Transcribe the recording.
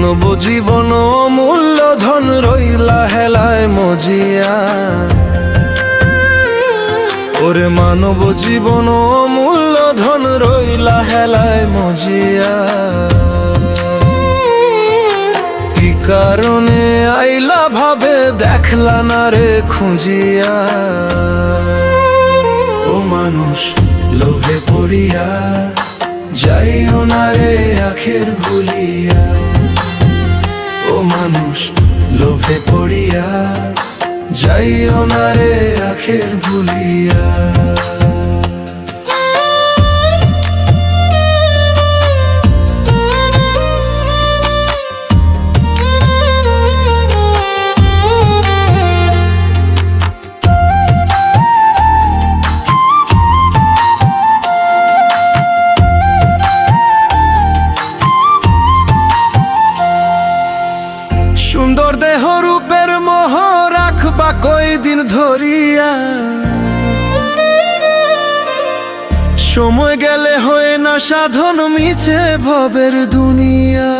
মানব জীবন অমূল্য ধন রইলা হেলায় মজিয়া। ওরে মানব জীবন অমূল্য ধন রইলা হেলায় মজিয়া। কি কারণে আইলা ভাবে দেখলা না রে খুঁজিয়া। ও মানুষ লোভে পড়িয়া যাইও না রে আখের ভুলিয়া। ও মানুষ লোভে পড়িয়া যাইও না রে আখের ভুলিয়া। সুন্দর দেহ রূপের মোহ রাখবা কয়দিন ধরিয়া। সময় গেলে হয় না সাধন মিছে ভবের দুনিয়া।